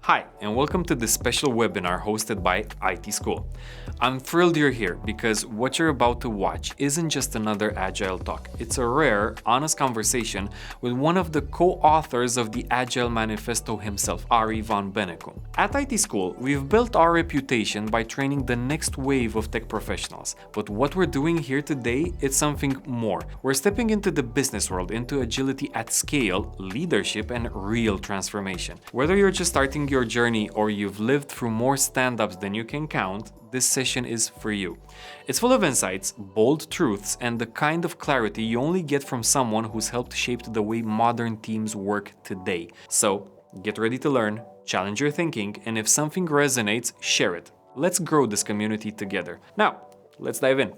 Hi, and welcome to this special webinar hosted by IT School. I'm thrilled you're here because what you're about to watch isn't just another Agile talk. It's a rare, honest conversation with one of the co-authors of the Agile Manifesto himself, ARIE van Bennekum. At IT School, we've built our reputation by training the next wave of tech professionals. But what we're doing here today is something more. We're stepping into the business world, into agility at scale, leadership, and real transformation. Whether you're just starting your journey or you've lived through more stand-ups than you can count, this session is for you. It's full of insights, bold truths, and the kind of clarity you only get from someone who's helped shape the way modern teams work today. So, get ready to learn, challenge your thinking, and if something resonates, share it. Let's grow this community together. Now, let's dive in.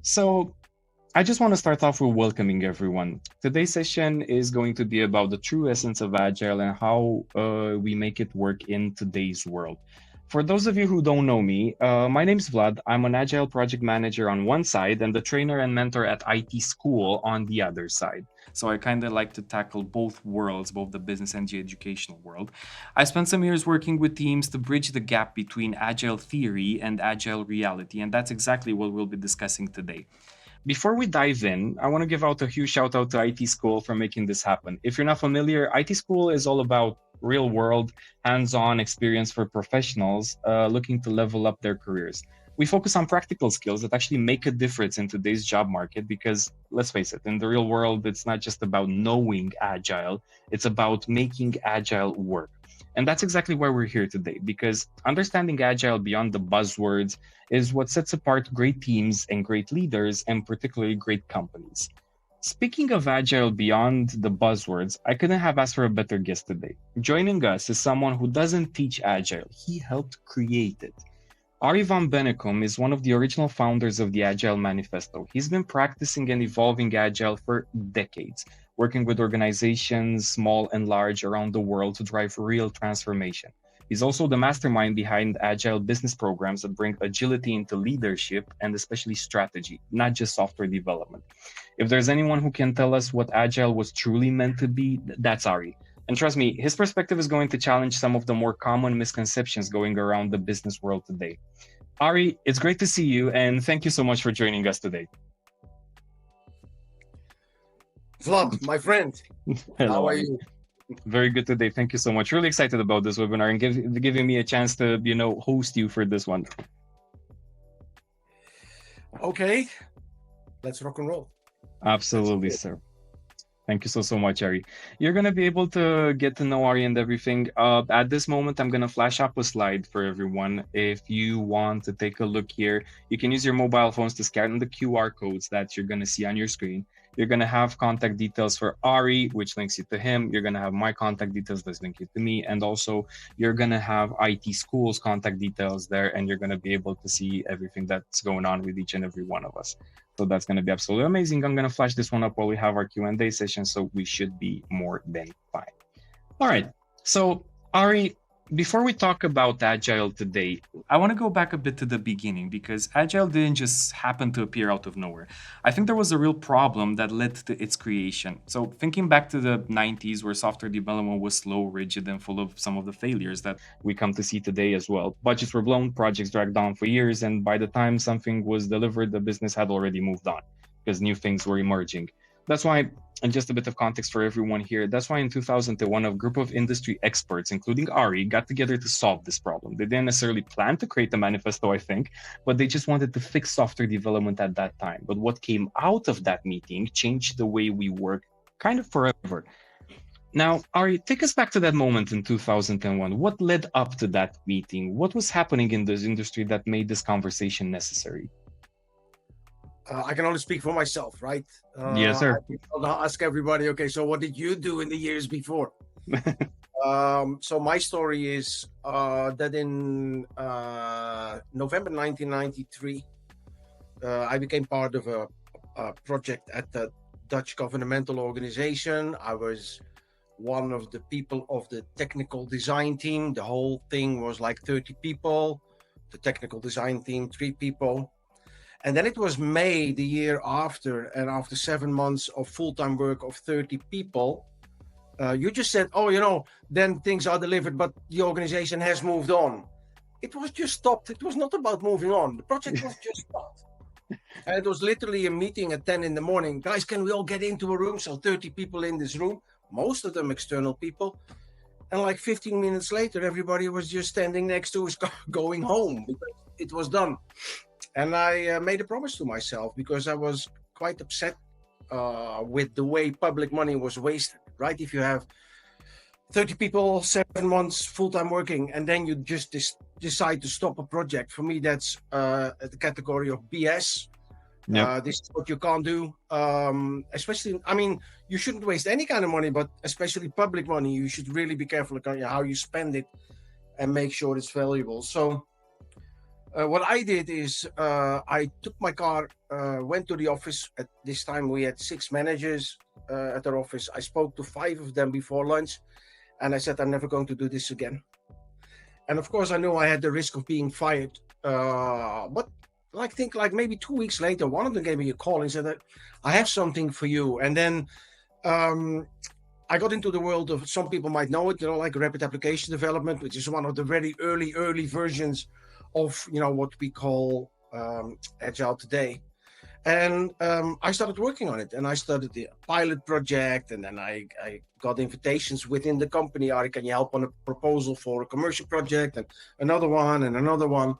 So, I just want to start off with welcoming everyone. Today's session is going to be about the true essence of Agile and how we make it work in today's world. For those of you who don't know me, my name's Vlad. I'm an Agile project manager on one side and the trainer and mentor at IT School on the other side. So I kind of like to tackle both worlds, both the business and the educational world. I spent some years working with teams to bridge the gap between Agile theory and Agile reality, and that's exactly what we'll be discussing today. Before we dive in, I want to give out a huge shout out to IT School for making this happen. If you're not familiar, IT School is all about real world, hands-on experience for professionals looking to level up their careers. We focus on practical skills that actually make a difference in today's job market because, let's face it, in the real world, it's not just about knowing Agile, it's about making Agile work. And that's exactly why we're here today, because understanding Agile beyond the buzzwords is what sets apart great teams and great leaders, and particularly great companies. Speaking of Agile beyond the buzzwords, I couldn't have asked for a better guest today. Joining us is someone who doesn't teach Agile, he helped create it. ARIE van Bennekum is one of the original founders of the Agile Manifesto. He's been practicing and evolving Agile for decades, working with organizations, small and large, around the world to drive real transformation. He's also the mastermind behind Agile business programs that bring agility into leadership and especially strategy, not just software development. If there's anyone who can tell us what Agile was truly meant to be, that's ARIE. And trust me, his perspective is going to challenge some of the more common misconceptions going around the business world today. ARIE, it's great to see you, and thank you so much for joining us today. Vlad, my friend, Hello, how are ARIE. you? Very good today. Thank you so much. Really excited about this webinar and giving me a chance to, host you for this one. Okay, let's rock and roll. Absolutely, sir. Thank you so much, Ari. You're going to be able to get to know Ari and everything. At this moment, I'm going to flash up a slide for everyone. If you want to take a look here, you can use your mobile phones to scan the QR codes that you're going to see on your screen. You're going to have contact details for Ari, which links you to him. You're going to have my contact details that link you to me. And also, you're going to have IT School's contact details there, and you're going to be able to see everything that's going on with each and every one of us. So that's going to be absolutely amazing. I'm going to flash this one up while we have our Q&A session, so we should be more than fine. All right. So, Ari, before we talk about Agile today, I want to go back a bit to the beginning because Agile didn't just happen to appear out of nowhere. I think there was a real problem that led to its creation. So thinking back to the 90s where software development was slow, rigid, and full of some of the failures that we come to see today as well. Budgets were blown, projects dragged on for years, and by the time something was delivered, the business had already moved on because new things were emerging. That's why, and just a bit of context for everyone here, that's why in 2001, a group of industry experts, including ARIE, got together to solve this problem. They didn't necessarily plan to create a manifesto, I think, but they just wanted to fix software development at that time. But what came out of that meeting changed the way we work kind of forever. Now, ARIE, take us back to that moment in 2001. What led up to that meeting? What was happening in this industry that made this conversation necessary? I can only speak for myself, right? Yes, sir. I'll ask everybody, okay, so what did you do in the years before? So my story is that in November 1993, I became part of a project at the Dutch governmental organization. I was one of the people of the technical design team. The whole thing was like 30 people. the technical design team, 3 people. And then it was May the year after, and after 7 months of full-time work of 30 people, you just said, oh, you know, then things are delivered, but the organization has moved on. It was just stopped. It was not about moving on. The project was just stopped. And it was literally a meeting at 10 in the morning. Guys, can we all get into a room? So 30 people in this room, most of them external people. And like 15 minutes later, everybody was just standing next to us going home because it was done. And I made a promise to myself because I was quite upset with the way public money was wasted, right? If you have 30 people, 7 months full-time working, and then you just decide to stop a project. For me, that's the category of BS. Yep. This is what you can't do. Especially, I mean, you shouldn't waste any kind of money, but especially public money, you should really be careful how you spend it and make sure it's valuable. So what I did is I took my car, went to the office. At this time, we had 6 managers at our office. I spoke to 5 of them before lunch, and I said, I'm never going to do this again. And of course, I knew I had the risk of being fired. But I think like maybe 2 weeks later, one of them gave me a call and said that I have something for you. And then I got into the world of, some people might know it, you know, like rapid application development, which is one of the very early versions of, you know, what we call Agile today. And I started working on it, and I started the pilot project, and then I got invitations within the company. Ari, can you help on a proposal for a commercial project, and another one and another one.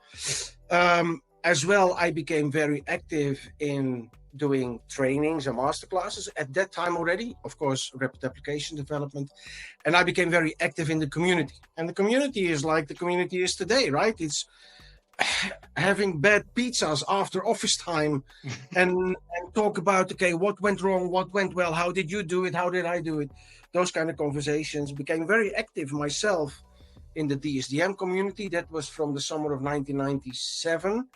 As well, I became very active in doing trainings and masterclasses at that time already, of course, rapid application development. And I became very active in the community. And the community is like the community is today, right? It's having bad pizzas after office time and talk about, okay, what went wrong, what went well, how did you do it, how did I do it? Those kind of conversations. Became very active myself in the DSDM community. That was from the summer of 1997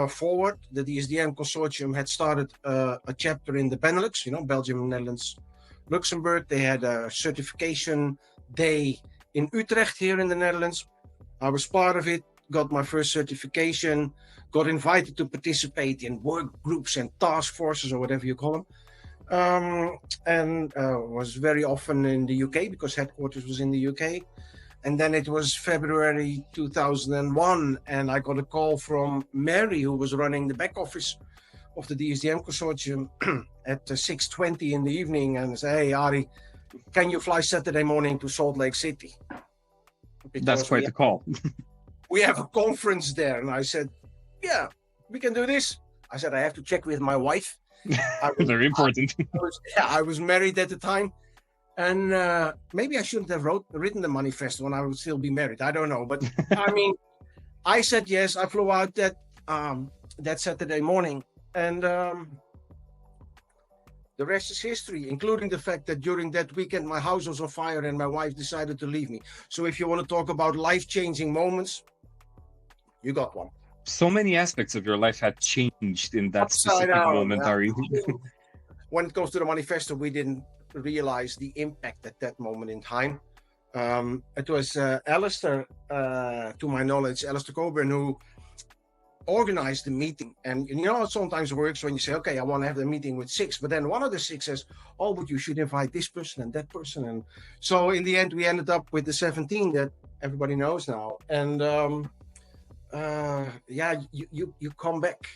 forward. The DSDM consortium had started a chapter in the Benelux, you know, Belgium, Netherlands, Luxembourg. They had a certification day in Utrecht here in the Netherlands. I was part of it. Got my first certification, got invited to participate in work groups and task forces, or whatever you call them, and was very often in the UK because headquarters was in the UK. And then it was February 2001, and I got a call from Mary, who was running the back office of the DSDM consortium at 6:20 in the evening, and said, hey, Ari, can you fly Saturday morning to Salt Lake City? Because that's quite the call. We have a conference there. And I said, yeah, we can do this. I said, I have to check with my wife. Very important. I was married at the time. And maybe I shouldn't have written the manifesto when I would still be married. I don't know. But I mean, I said yes. I flew out that Saturday morning. And the rest is history, including the fact that during that weekend, my house was on fire and my wife decided to leave me. So if you want to talk about life-changing moments, you got one. So many aspects of your life had changed in that specific moment, Ari. When it comes to the manifesto, we didn't realize the impact at that moment in time. It was Alistair, to my knowledge, Alistair Coburn, who organized the meeting. And you know, it sometimes works when you say, okay, I want to have the meeting with 6, but then one of the 6 says, oh, but you should invite this person and that person. And so in the end, we ended up with the 17 that everybody knows now. And you come back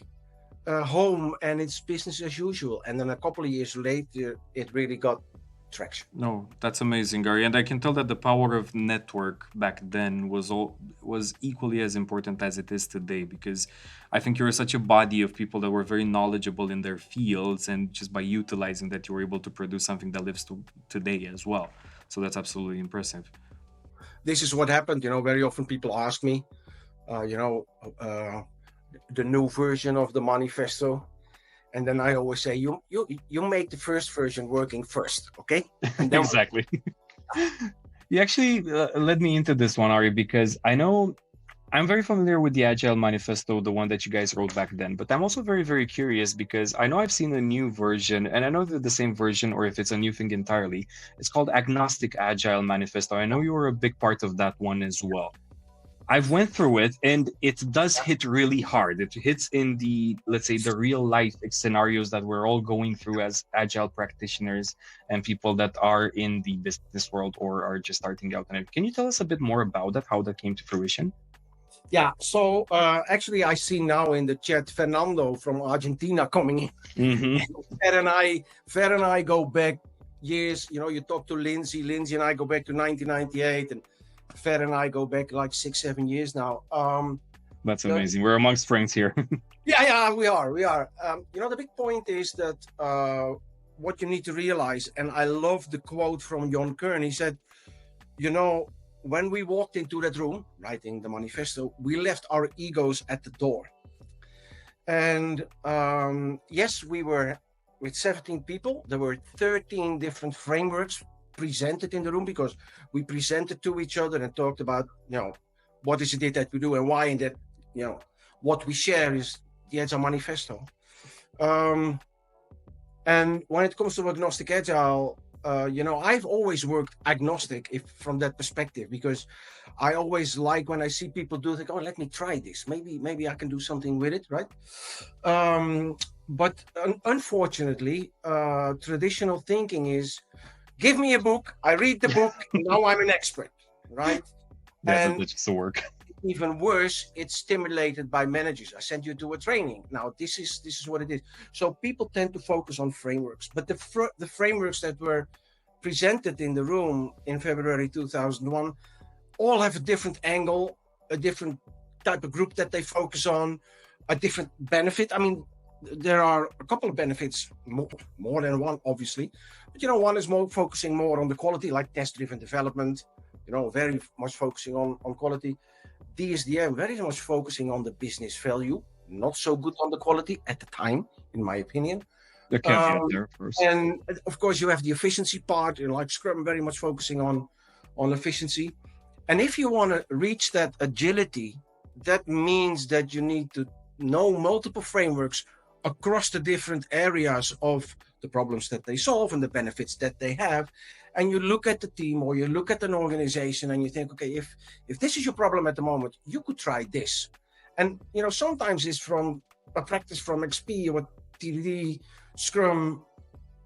home and it's business as usual. And then a couple of years later, it really got traction. No, that's amazing, Ari. And I can tell that the power of network back then was equally as important as it is today, because I think you were such a body of people that were very knowledgeable in their fields, and just by utilizing that, you were able to produce something that lives today as well. So that's absolutely impressive. This is what happened. You know, very often people ask me, the new version of the manifesto. And then I always say, you make the first version working first, okay? And then exactly. You actually led me into this one, Ari, because I know I'm very familiar with the Agile Manifesto, the one that you guys wrote back then. But I'm also very, very curious because I know I've seen a new version, and I know that the same version, or if it's a new thing entirely, it's called Agnostic Agile Manifesto. I know you were a big part of that one as well. I've went through it, and it does hit really hard. It hits in the, let's say, the real life scenarios that we're all going through as agile practitioners and people that are in the business world or are just starting out. And can you tell us a bit more about that, how that came to fruition? Yeah. So actually, I see now in the chat Fernando from Argentina coming in. Mm-hmm. Fer and I go back years. You know, you talk to Lindsay and I go back to 1998, and Fer and I go back like 6-7 years now. That's amazing. We're amongst friends here. Yeah, we are. You know, the big point is that what you need to realize, and I love the quote from John Kern. He said, you know, when we walked into that room writing the manifesto, we left our egos at the door. And yes, we were with 17 people. There were 13 different frameworks presented in the room because we presented to each other and talked about, you know, what is it that we do and why, and that, you know, what we share is the Agile Manifesto. And when it comes to Agnostic Agile, you know, I've always worked agnostic from that perspective, because I always like when I see people do, think, oh, let me try this. Maybe I can do something with it, right? But unfortunately, traditional thinking is, give me a book, I read the book, now I'm an expert, right? Yeah, and that's just the work. Even worse, it's stimulated by managers. I sent you to a training. Now this is what it is. So people tend to focus on frameworks, but the frameworks that were presented in the room in February 2001 all have a different angle, a different type of group that they focus on, a different benefit. I mean, there are a couple of benefits, more than one, obviously. But, you know, one is focusing more on the quality, like test-driven development, you know, very much focusing on quality. DSDM, very much focusing on the business value, not so good on the quality at the time, in my opinion. There first. And of course, you have the efficiency part, you know, like Scrum, very much focusing on efficiency. And if you want to reach that agility, that means that you need to know multiple frameworks across the different areas of the problems that they solve and the benefits that they have. And you look at the team or you look at an organization and you think, okay, if this is your problem at the moment, you could try this. And, you know, sometimes it's from a practice from XP or TDD, Scrum,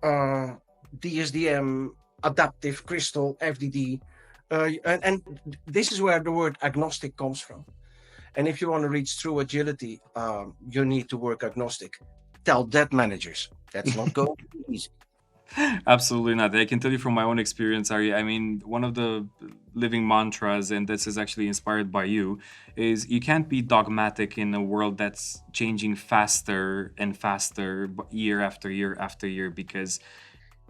DSDM, Adaptive, Crystal, FDD. And this is where the word agnostic comes from. And if you want to reach true agility, you need to work agnostic. Tell that managers. That's not going to be easy. Absolutely not. I can tell you from my own experience, Ari. I mean, one of the living mantras, and this is actually inspired by you, is you can't be dogmatic in a world that's changing faster and faster year after year after year, because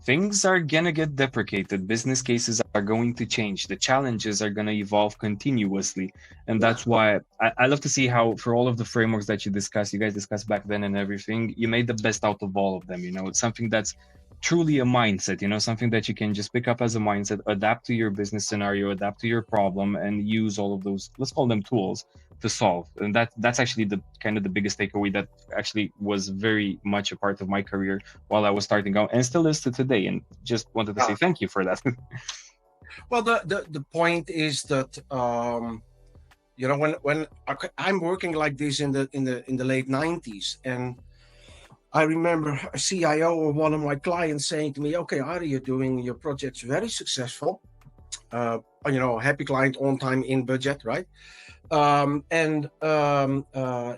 things are gonna get deprecated. Business cases are going to change. The challenges are gonna evolve continuously. And that's why I love to see how, for all of the frameworks that you guys discussed back then and everything, you made the best out of all of them. You know, it's something that's truly a mindset, you know, something that you can just pick up as a mindset, adapt to your business scenario, adapt to your problem, and use all of those, let's call them tools, to solve. And that's actually the kind of the biggest takeaway that actually was very much a part of my career while I was starting out, and still is to today. And just wanted to say thank you for that. Well, the point is that you know, when I'm working like this in the late 90s, and I remember a CIO of one of my clients saying to me, "Okay, Ari, you're doing your projects very successful. You know, happy client, on time, in budget, right?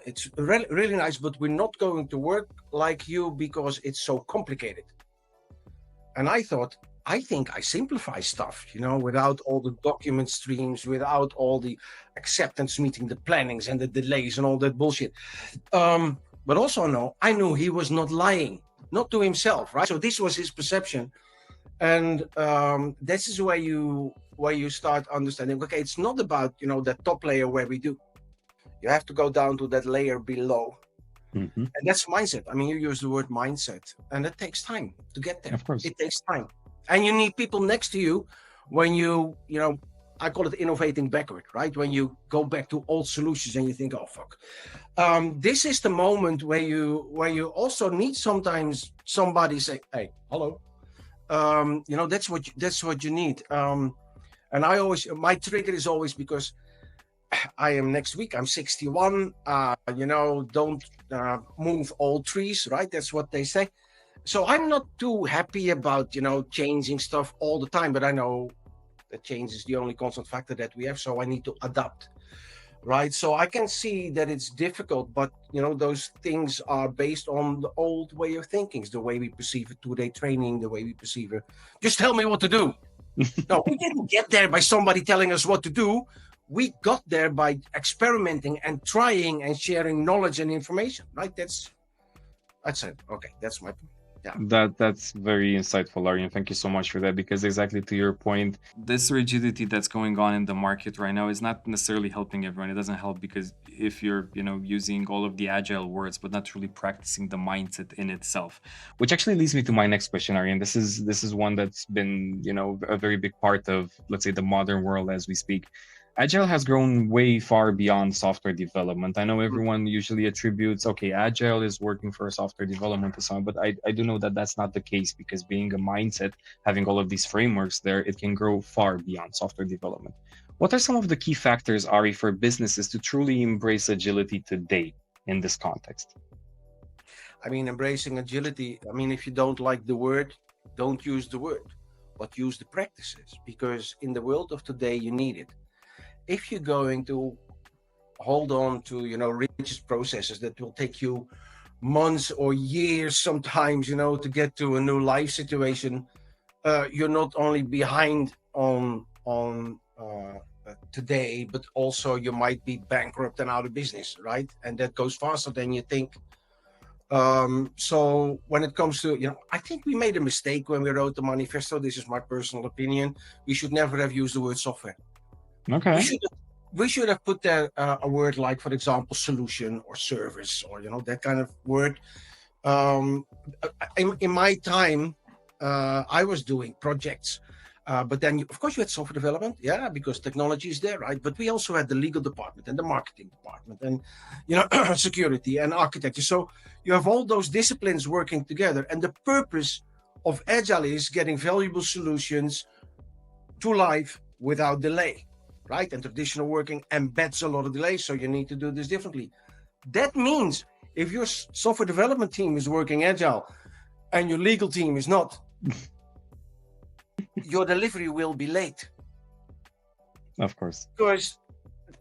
It's really nice, but we're not going to work like you because it's so complicated." And I thought, I think I simplify stuff, you know, without all the document streams, without all the acceptance meeting, the plannings and the delays and all that bullshit. But also, no, I knew he was not lying, not to himself, right? So this was his perception. And this is where you start understanding, okay, it's not about, you know, that top layer where we do. You have to go down to that layer below. Mm-hmm. And that's mindset. I mean, you use the word mindset, and it takes time to get there. Of course. It takes time. And you need people next to you when you know, I call it innovating backward, right? When you go back to old solutions and you think, oh, fuck. This is the moment where you also need sometimes somebody say, hey, hello. You know, that's what you need. And my trigger is always, because I am next week, I'm 61, don't move old trees, right? That's what they say. So I'm not too happy about, changing stuff all the time, but I know that change is the only constant factor that we have. So I need to adapt, right? So I can see that it's difficult, but, those things are based on the old way of thinking, the way we perceive it, two-day training, the way we perceive it. Just tell me what to do. No, we didn't get there by somebody telling us what to do. We got there by experimenting and trying and sharing knowledge and information, right? That's it. Okay, that's my point. Yeah. That's very insightful, Arjen. Thank you so much for that, because exactly to your point, this rigidity that's going on in the market right now is not necessarily helping everyone. It doesn't help because if you're, using all of the agile words, but not really practicing the mindset in itself, which actually leads me to my next question, Arjen. This is one that's been, a very big part of, let's say, the modern world as we speak. Agile has grown way far beyond software development. I know everyone usually attributes, okay, Agile is working for software development and so on, but I do know that that's not the case, because being a mindset, having all of these frameworks there, it can grow far beyond software development. What are some of the key factors, Ari, for businesses to truly embrace agility today in this context? I mean, embracing agility, if you don't like the word, don't use the word, but use the practices, because in the world of today, you need it. If you're going to hold on to, rigid processes that will take you months or years sometimes, to get to a new life situation, you're not only behind on today, but also you might be bankrupt and out of business, right? And that goes faster than you think. So when it comes to, I think we made a mistake when we wrote the manifesto. This is my personal opinion. We should never have used the word software. Okay. We should have put there a word like, for example, solution or service, or that kind of word. In my time, I was doing projects, but then of course you had software development, because technology is there, right? But we also had the legal department and the marketing department, and security and architecture. So you have all those disciplines working together, and the purpose of Agile is getting valuable solutions to life without delay. Right? And traditional working embeds a lot of delay, so you need to do this differently. That means if your software development team is working Agile and your legal team is not, your delivery will be late. Of course. Because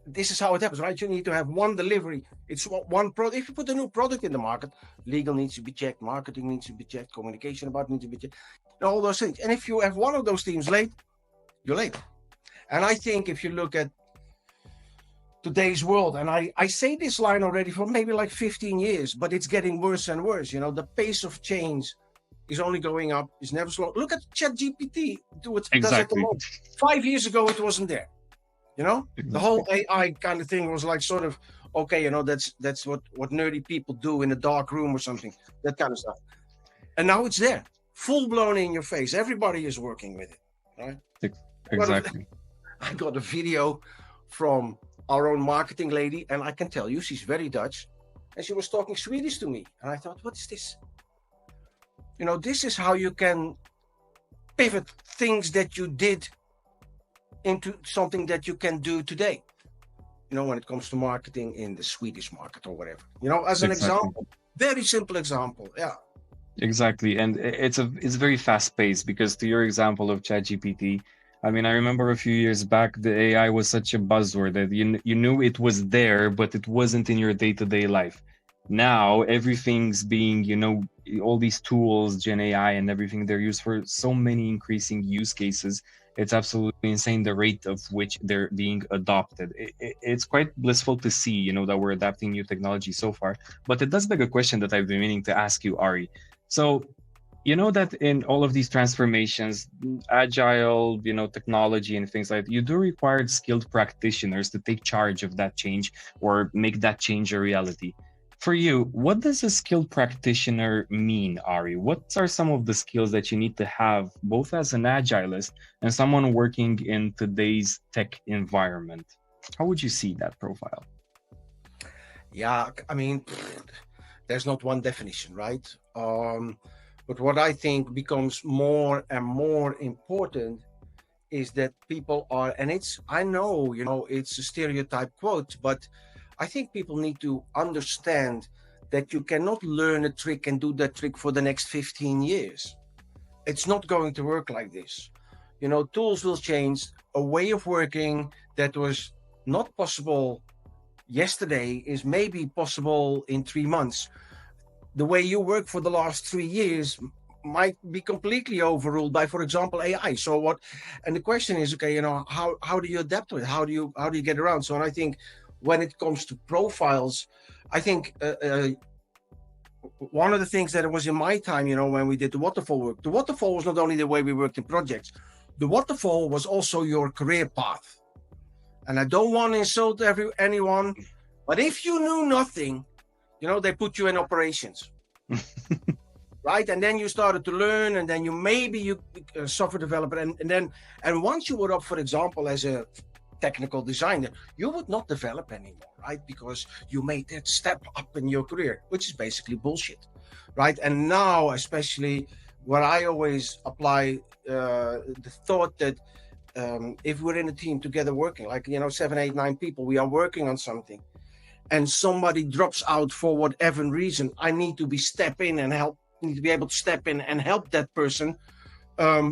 this is how it happens, right? You need to have one delivery. It's one product. If you put a new product in the market, legal needs to be checked, marketing needs to be checked, communication about it needs to be checked, all those things. And if you have one of those teams late, you're late. And I think if you look at today's world, and I say this line already for maybe like 15 years, but it's getting worse and worse. The pace of change is only going up, is never slow. Look at ChatGPT. Exactly. 5 years ago, it wasn't there. Exactly. The whole AI kind of thing was like sort of, okay, that's what nerdy people do in a dark room or something, that kind of stuff. And now it's there, full blown in your face. Everybody is working with it, right? Exactly. I got a video from our own marketing lady, and I can tell you she's very Dutch, and she was talking Swedish to me, and I thought, what is this? This is how you can pivot things that you did into something that you can do today, when it comes to marketing in the Swedish market or whatever, as an example, very simple example. Yeah, exactly. And it's very fast paced, because to your example of ChatGPT, I remember a few years back, the AI was such a buzzword that you knew it was there, but it wasn't in your day-to-day life. Now, everything's being, all these tools, Gen AI and everything, they're used for so many increasing use cases. It's absolutely insane the rate of which they're being adopted. It's quite blissful to see, that we're adapting new technology so far. But it does beg a question that I've been meaning to ask you, Ari. So, that in all of these transformations, agile, technology and things like that, you do require skilled practitioners to take charge of that change or make that change a reality. For you, what does a skilled practitioner mean, Ari? What are some of the skills that you need to have, both as an agilist and someone working in today's tech environment? How would you see that profile? Yeah, there's not one definition, right? But what I think becomes more and more important is that people are, and I know, it's a stereotype quote, but I think people need to understand that you cannot learn a trick and do that trick for the next 15 years. It's not going to work like this. Tools will change. A way of working that was not possible yesterday is maybe possible in 3 months. The way you work for the last 3 years might be completely overruled by, for example, AI. So what? And the question is, okay, how do you adapt to it? How do you get around? So, and I think when it comes to profiles, I think one of the things that was in my time, when we did the waterfall work, the waterfall was not only the way we worked in projects. The waterfall was also your career path. And I don't want to insult anyone, but if you knew nothing, they put you in operations. Right? And then you started to learn, and then you software developer, and once you were up, for example, as a technical designer, you would not develop anymore, right? Because you made that step up in your career, which is basically bullshit, right? And now, especially, where I always apply the thought that if we're in a team together working, like 7, 8, 9 people, we are working on something, and somebody drops out for whatever reason, I need to be able to step in and help that person.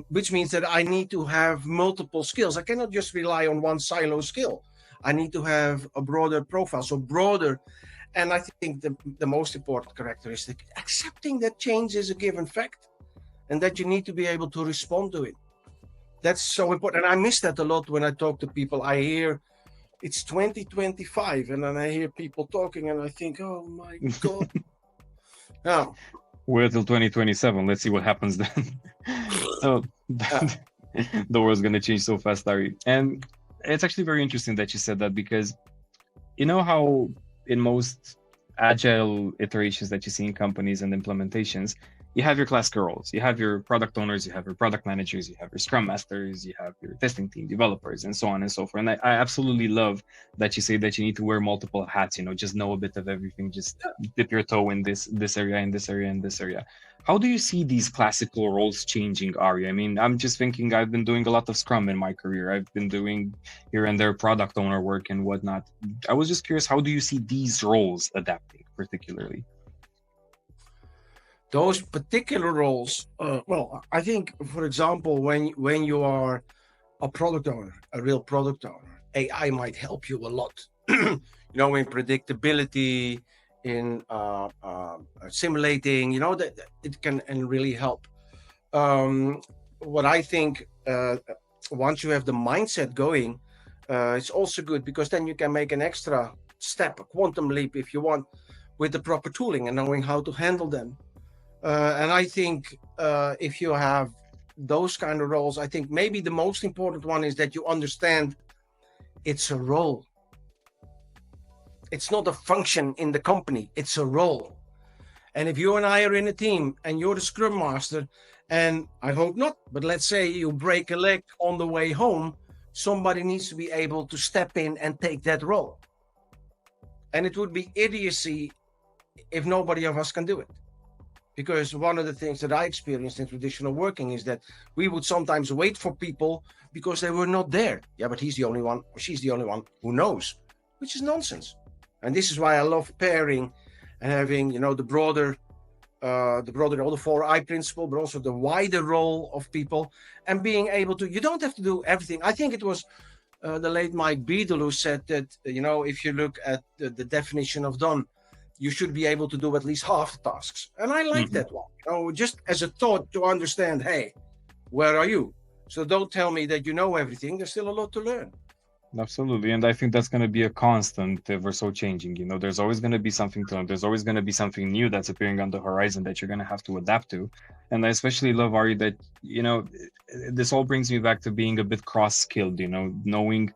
Which means that I need to have multiple skills. I cannot just rely on one silo skill. I need to have a broader profile, so broader. And I think the most important characteristic, accepting that change is a given fact and that you need to be able to respond to it. That's so important. And I miss that a lot when I talk to people. I hear it's 2025 and then I hear people talking and I think, oh my God. Now, we're till 2027. Let's see what happens then. So the world's going to change so fast, Ari. And it's actually very interesting that you said that, because you know how in most agile iterations that you see in companies and implementations, you have your classical roles. You have your product owners, you have your product managers, you have your scrum masters, you have your testing team, developers, and so on and so forth. And I absolutely love that you say that you need to wear multiple hats, just know a bit of everything, just dip your toe in this area, in this area, in this area. How do you see these classical roles changing, Ari? I mean, I'm just thinking, I've been doing a lot of Scrum in my career. I've been doing here and there product owner work and whatnot. I was just curious, how do you see these roles adapting particularly? Those particular roles, well, I think, for example, when you are a product owner, a real product owner, AI might help you a lot, in predictability, in simulating, that it can and really help. What I think, once you have the mindset going, it's also good, because then you can make an extra step, a quantum leap if you want, with the proper tooling and knowing how to handle them. And I think if you have those kind of roles, I think maybe the most important one is that you understand it's a role. It's not a function in the company, it's a role. And if you and I are in a team and you're the scrum master, and I hope not, but let's say you break a leg on the way home, somebody needs to be able to step in and take that role. And it would be idiocy if nobody of us can do it. Because one of the things that I experienced in traditional working is that we would sometimes wait for people because they were not there. Yeah, but he's the only one, or she's the only one who knows, which is nonsense. And this is why I love pairing and having, the broader, all the 4I principle, but also the wider role of people, and being able to, you don't have to do everything. I think it was the late Mike Beadle who said that, if you look at the definition of done, you should be able to do at least half the tasks. And I like that one, just as a thought to understand, hey, where are you? So don't tell me that you know everything. There's still a lot to learn. Absolutely. And I think that's going to be a constant ever so changing. There's always going to be something to learn. There's always going to be something new that's appearing on the horizon that you're going to have to adapt to. And I especially love, Ari, that, this all brings me back to being a bit cross-skilled, knowing,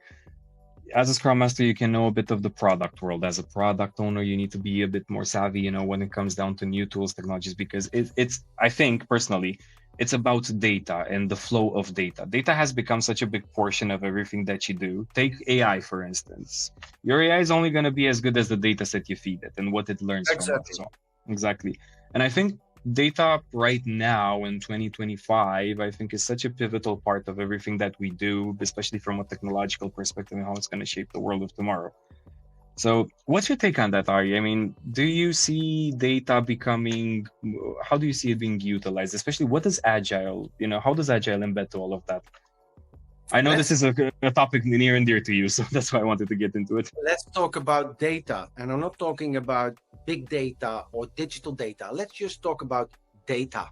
as a Scrum Master, you can know a bit of the product world. As a product owner, you need to be a bit more savvy, when it comes down to new tools, technologies, because it's, I think personally, it's about data and the flow of data. Data has become such a big portion of everything that you do. Take AI, for instance. Your AI is only going to be as good as the data set you feed it and what it learns from it. So, exactly. And I think data right now in 2025, I think, is such a pivotal part of everything that we do, especially from a technological perspective and how it's going to shape the world of tomorrow. So what's your take on that, Ari? I mean, do you see data becoming, how do you see it being utilized? Especially what is Agile, how does Agile embed to all of that? I know this is a topic near and dear to you, so that's why I wanted to get into it. Let's talk about data. And I'm not talking about big data or digital data. Let's just talk about data,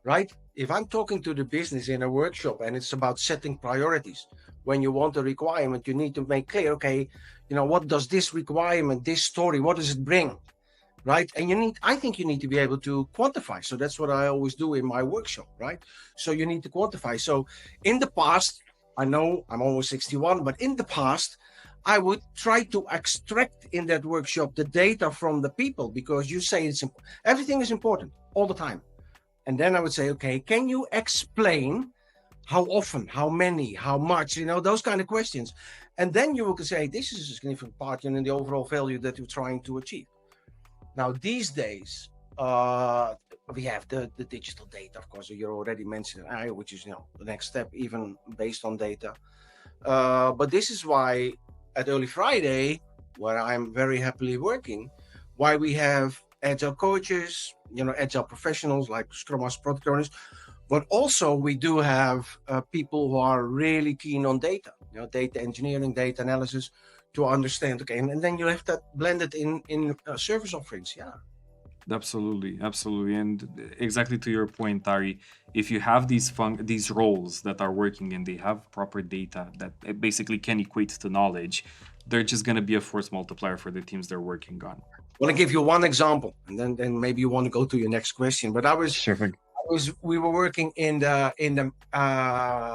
right? If I'm talking to the business in a workshop and it's about setting priorities, when you want a requirement, you need to make clear, okay, what does this requirement, this story, what does it bring? Right. And I think you need to be able to quantify. So that's what I always do in my workshop, right? So you need to quantify. So in the past, I know I'm almost 61, but in the past, I would try to extract in that workshop the data from the people, because you say everything is important all the time. And then I would say, okay, can you explain how often, how many, how much, those kind of questions. And then you will say, this is a significant part in the overall value that you're trying to achieve. Now, these days, we have the digital data, of course. You already mentioned ARIE, which is the next step, even based on data. But this is why at Early Friday, where I'm very happily working, why we have Agile coaches, Agile professionals like Scrum Masters, product owners, but also we do have people who are really keen on data, data engineering, data analysis, to understand, okay, and then you have that blended in service offerings. Yeah, absolutely, and exactly to your point, Ari, if you have these roles that are working and they have proper data that basically can equate to knowledge, they're just going to be a force multiplier for the teams they're working on. Well, I'll give you one example, and then maybe you want to go to your next question. But we were working in the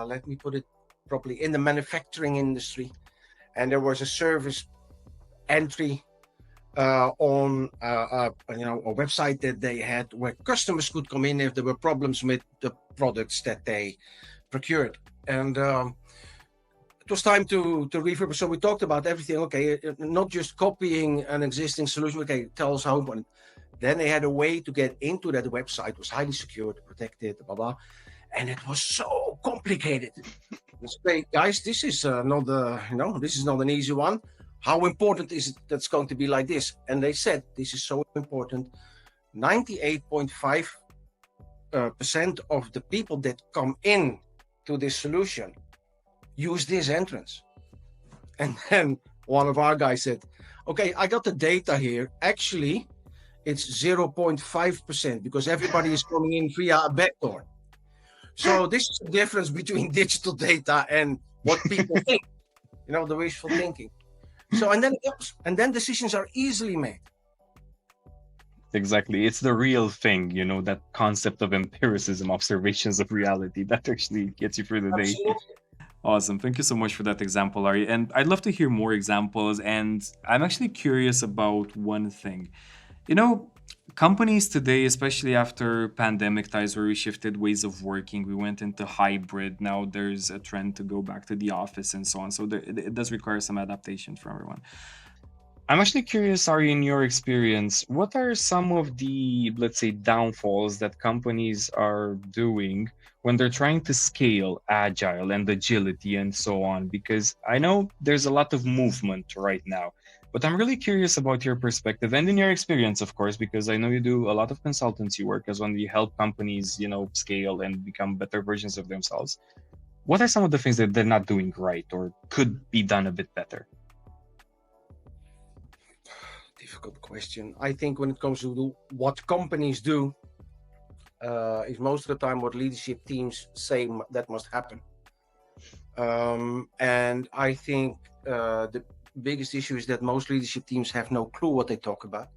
let me put it properly, in the manufacturing industry. And there was a service entry on a website that they had, where customers could come in if there were problems with the products that they procured. And it was time to refurbish. So we talked about everything. Okay, not just copying an existing solution. Okay, tell us how important. Then they had a way to get into that website. It was highly secured, protected, blah blah, and it was so complicated. Say, guys, this is not this is not an easy one. How important is it that's going to be like this? And they said, this is so important. 98.5% of the people that come in to this solution use this entrance. And then one of our guys said, okay, I got the data here. Actually, it's 0.5% because everybody is coming in via a backdoor. So this is the difference between digital data and what people think, the wishful thinking. So, and then decisions are easily made. Exactly. It's the real thing, that concept of empiricism, observations of reality that actually gets you through the day. Awesome. Thank you so much for that example, Ari. And I'd love to hear more examples. And I'm actually curious about one thing. Companies today, especially after pandemic times where we shifted ways of working, we went into hybrid. Now there's a trend to go back to the office and so on. So it does require some adaptation for everyone. I'm actually curious, Ari, in your experience, what are some of the, let's say, downfalls that companies are doing when they're trying to scale Agile and agility and so on? Because I know there's a lot of movement right now. But I'm really curious about your perspective and in your experience, of course, because I know you do a lot of consultancy work as when you help companies, scale and become better versions of themselves. What are some of the things that they're not doing right or could be done a bit better? Difficult question. I think when it comes to what companies do, is most of the time what leadership teams say that must happen. And I think the biggest issue is that most leadership teams have no clue what they talk about.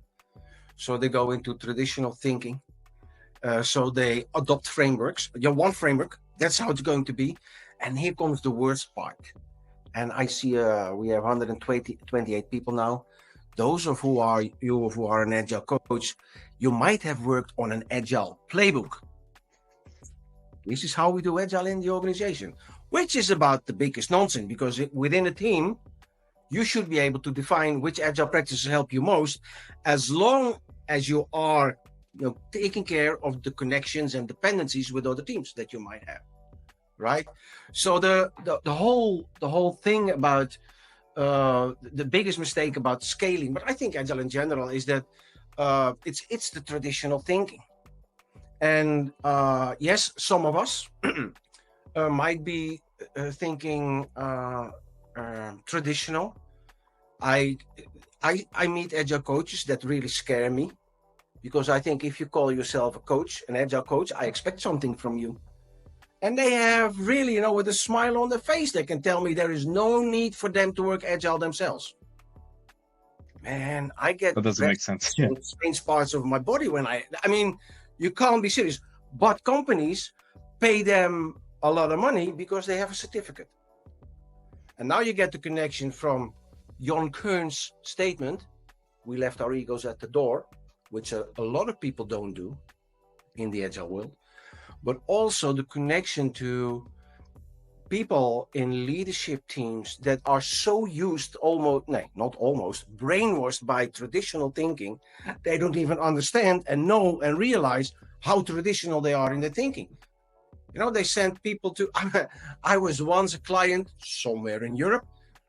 So they go into traditional thinking. So they adopt frameworks. One framework, that's how it's going to be. And here comes the worst part. And I see we have 128 people now. Those of who are an Agile coach, you might have worked on an Agile playbook. This is how we do Agile in the organization, which is about the biggest nonsense, because within a team, you should be able to define which Agile practices help you most, as long as you are taking care of the connections and dependencies with other teams that you might have, right? So the whole thing about the biggest mistake about scaling, but I think Agile in general, is that it's the traditional thinking. And yes, some of us might be thinking traditional. I meet Agile coaches that really scare me, because I think if you call yourself a coach, an Agile coach, I expect something from you. And they have really, with a smile on their face, they can tell me there is no need for them to work Agile themselves. Man, I get That doesn't make sense. Yeah. strange parts of my body when I mean, you can't be serious. But companies pay them a lot of money because they have a certificate. And now you get the connection from Jon Kern's statement, we left our egos at the door, which a lot of people don't do in the Agile world, but also the connection to people in leadership teams that are so used, brainwashed by traditional thinking, they don't even understand and know and realize how traditional they are in their thinking. They send people to, I was once a client somewhere in Europe,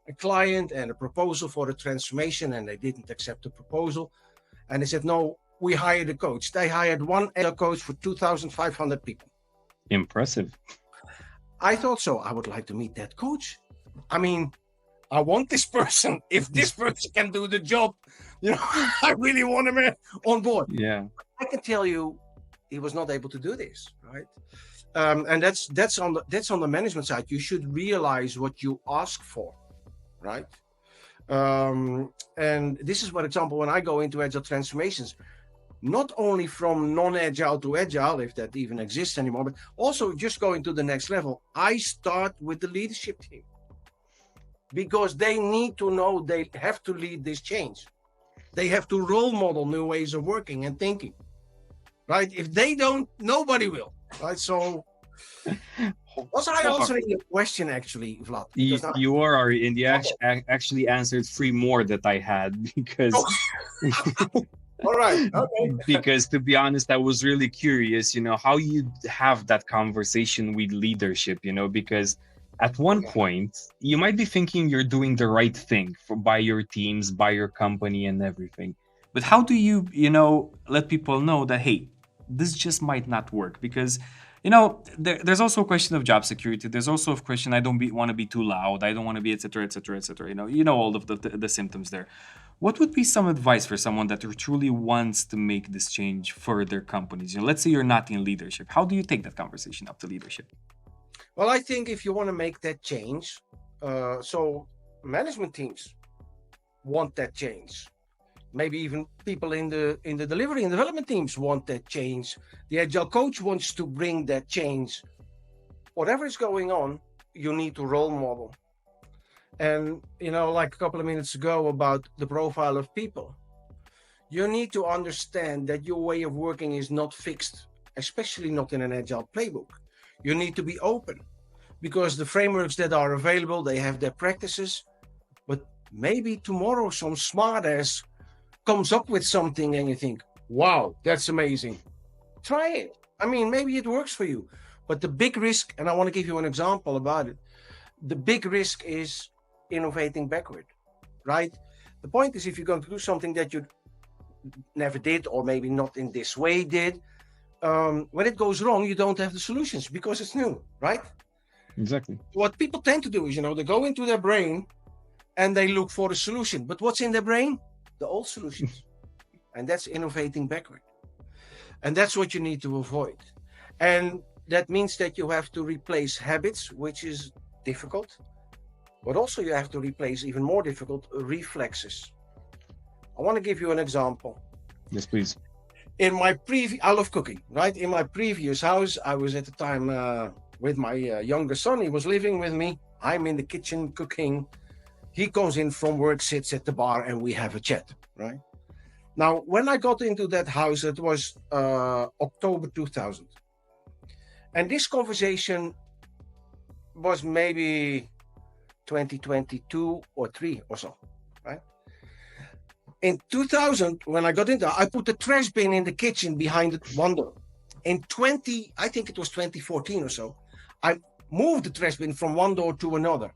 a client and a proposal for a transformation, and they didn't accept the proposal. And they said, no, we hired a coach. They hired one coach for 2,500 people. Impressive. I thought so. I would like to meet that coach. I mean, I want this person. If this person can do the job, I really want him on board. Yeah. I can tell you, he was not able to do this, right? And that's on the management side. You should realize what you ask for, right? And this is, for example, when I go into Agile transformations, not only from non-Agile to Agile, if that even exists anymore, but also just going to the next level, I start with the leadership team, because they need to know they have to lead this change. They have to role model new ways of working and thinking, right? If they don't, nobody will, right? So was I answering your question, actually, Vlad? You are, Ari, and you actually answered 3 more that I had, because... All right. Okay. Because to be honest, I was really curious, how you have that conversation with leadership, because at one point you might be thinking you're doing the right thing by your teams, by your company and everything. But how do you, let people know that, hey, this just might not work? Because, there's also a question of job security. There's also a question, I don't want to be too loud. I don't want to be, et cetera, et cetera, et cetera. All of the symptoms there. What would be some advice for someone that truly wants to make this change for their companies? Let's say you're not in leadership. How do you take that conversation up to leadership? Well, I think if you want to make that change, so management teams want that change. Maybe even people in the delivery and development teams want that change. The Agile coach wants to bring that change. Whatever is going on, you need to role model. And, like a couple of minutes ago about the profile of people, you need to understand that your way of working is not fixed, especially not in an Agile playbook. You need to be open, because the frameworks that are available, they have their practices, but maybe tomorrow some smartass comes up with something and you think, wow, that's amazing. Try it. I mean, maybe it works for you. But the big risk, and I want to give you an example about it, the big risk is innovating backward, right? The point is, if you're going to do something that you never did, or maybe not in this way did, when it goes wrong, you don't have the solutions because it's new, right? Exactly. What people tend to do is, they go into their brain and they look for a solution. But what's in their brain? The old solutions. And that's innovating backward. And that's what you need to avoid. And that means that you have to replace habits, which is difficult. But also you have to replace, even more difficult, reflexes. I want to give you an example. Yes, please. I love cooking, right? In my previous house, I was at the time with my younger son. He was living with me. I'm in the kitchen cooking. He comes in from work, sits at the bar, and we have a chat, right? Now, when I got into that house, it was October 2000. And this conversation was maybe 2022 or 3 or so, right? In 2000, when I got into, I put the trash bin in the kitchen behind one door. In I think it was 2014 or so, I moved the trash bin from one door to another.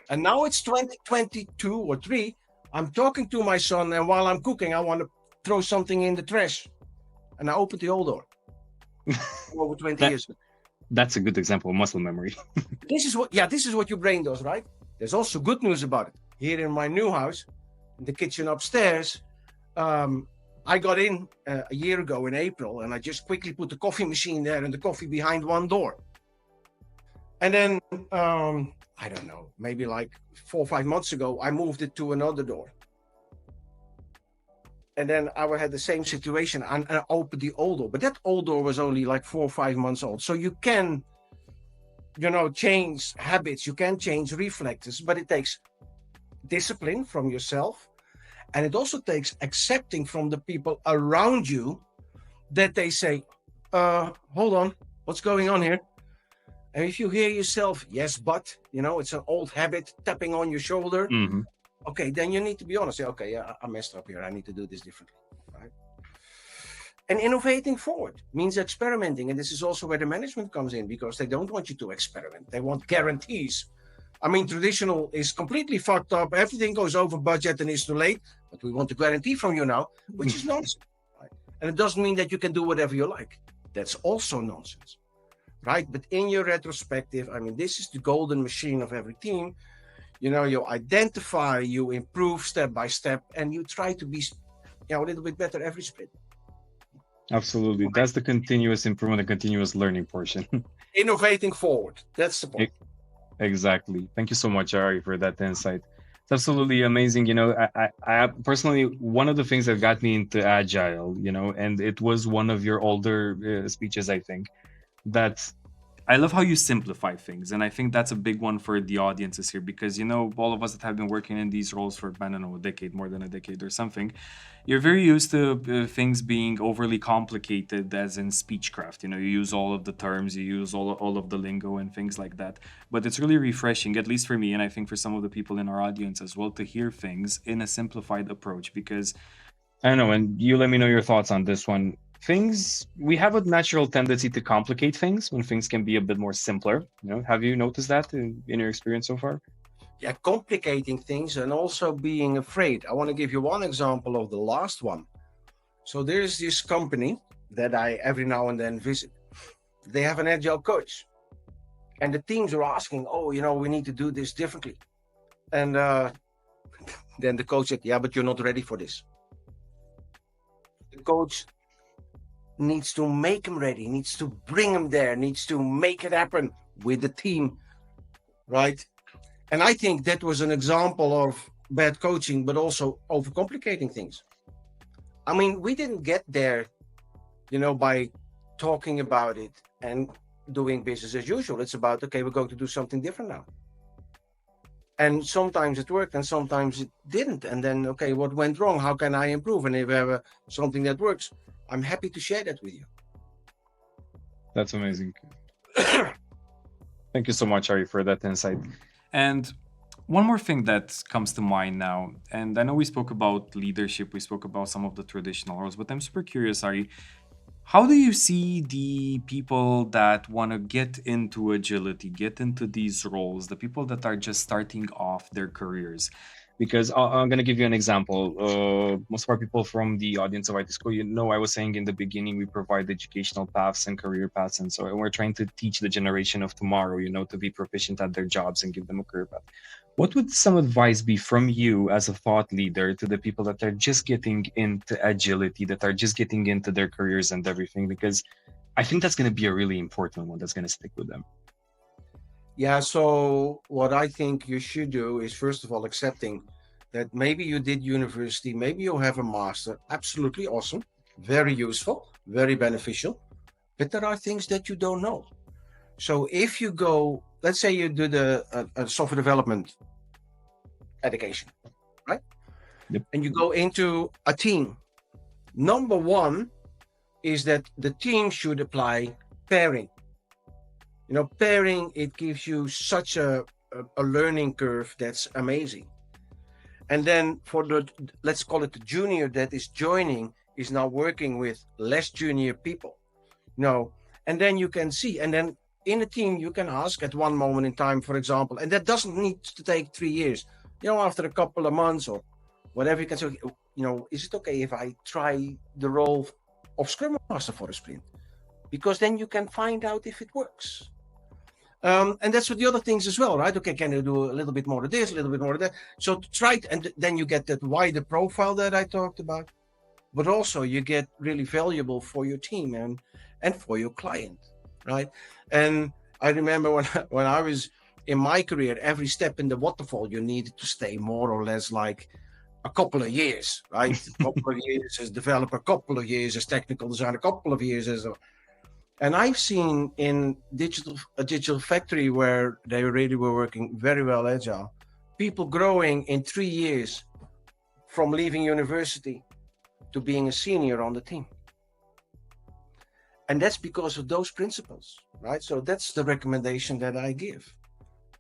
And now it's 2022 or 3. I'm talking to my son, and while I'm cooking, I want to throw something in the trash. And I opened the old door. Over 20 years. That's a good example of muscle memory. This is what your brain does, right? There's also good news about it. Here in my new house, in the kitchen upstairs, I got in a year ago in April, and I just quickly put the coffee machine there and the coffee behind one door. And then, I don't know, maybe like 4 or 5 months ago, I moved it to another door. And then I had the same situation, and I opened the old door. But that old door was only like 4 or 5 months old. So you can, change habits, you can change reflexes, but it takes discipline from yourself. And it also takes accepting from the people around you that they say, hold on, what's going on here? And if you hear yourself, yes, but, it's an old habit tapping on your shoulder. Mm-hmm. Okay, then you need to be honest. Say, okay, yeah, I messed up here. I need to do this differently, right? And innovating forward means experimenting. And this is also where the management comes in, because they don't want you to experiment. They want guarantees. I mean, traditional is completely fucked up. Everything goes over budget and is too late. But we want a guarantee from you now, which is nonsense. Right? And it doesn't mean that you can do whatever you like. That's also nonsense, right? But in your retrospective, I mean, this is the golden machine of every team. You identify, you improve step by step, and you try to be a little bit better every sprint. Absolutely. That's the continuous improvement, the continuous learning portion. Innovating forward. That's the point. Exactly. Thank you so much, Ari, for that insight. It's absolutely amazing. I personally, one of the things that got me into Agile, and it was one of your older speeches, I think, that I love how you simplify things. And I think that's a big one for the audiences here, because, all of us that have been working in these roles for, I don't know, a decade, more than a decade or something, you're very used to things being overly complicated, as in speechcraft. You use all of the terms, you use all of the lingo and things like that. But it's really refreshing, at least for me, and I think for some of the people in our audience as well, to hear things in a simplified approach. Because, I don't know, and you let me know your thoughts on this one. We have a natural tendency to complicate things when things can be a bit more simpler. Have you noticed that in your experience so far? Yeah, complicating things and also being afraid. I want to give you one example of the last one. So there's this company that I every now and then visit. They have an agile coach, and the teams are asking, we need to do this differently. And then the coach said, yeah, but you're not ready for this. The coach needs to make them ready, needs to bring them there, needs to make it happen with the team, right? And I think that was an example of bad coaching, but also overcomplicating things. I mean, we didn't get there, by talking about it and doing business as usual. It's about, okay, we're going to do something different now. And sometimes it worked and sometimes it didn't. And then, okay, what went wrong? How can I improve? And if I have something that works, I'm happy to share that with you. That's amazing. Thank you so much, Ari, for that insight. And one more thing that comes to mind now, and I know we spoke about leadership, we spoke about some of the traditional roles, but I'm super curious, Ari, how do you see the people that want to get into agility, get into these roles, the people that are just starting off their careers? Because I'm going to give you an example. Most of our people from the audience of IT School, I was saying in the beginning, we provide educational paths and career paths. And we're trying to teach the generation of tomorrow, to be proficient at their jobs and give them a career path. What would some advice be from you as a thought leader to the people that are just getting into agility, that are just getting into their careers and everything? Because I think that's going to be a really important one that's going to stick with them. Yeah, so what I think you should do is, first of all, accepting that maybe you did university, maybe you have a master, absolutely awesome, very useful, very beneficial, but there are things that you don't know. So if you go, let's say you do a software development education, right? Yep. And you go into a team. Number one is that the team should apply pairing. Pairing, it gives you such a learning curve that's amazing. And then for the, let's call it the junior that is joining, is now working with less junior people, and then you can see, and then in a team you can ask at one moment in time, for example, and that doesn't need to take 3 years, after a couple of months or whatever, you can say, is it okay if I try the role of Scrum Master for a sprint? Because then you can find out if it works. And that's what the other things as well, right? Okay, can you do a little bit more of this, a little bit more of that? So to try, and then you get that wider profile that I talked about, but also you get really valuable for your team and for your client, right? And I remember when I was in my career, every step in the waterfall, you needed to stay more or less like a couple of years, right? A couple of years as developer, a couple of years as technical design, a couple of years as a... And I've seen in a digital factory where they really were working very well agile, people growing in 3 years from leaving university to being a senior on the team. And that's because of those principles, right? So that's the recommendation that I give.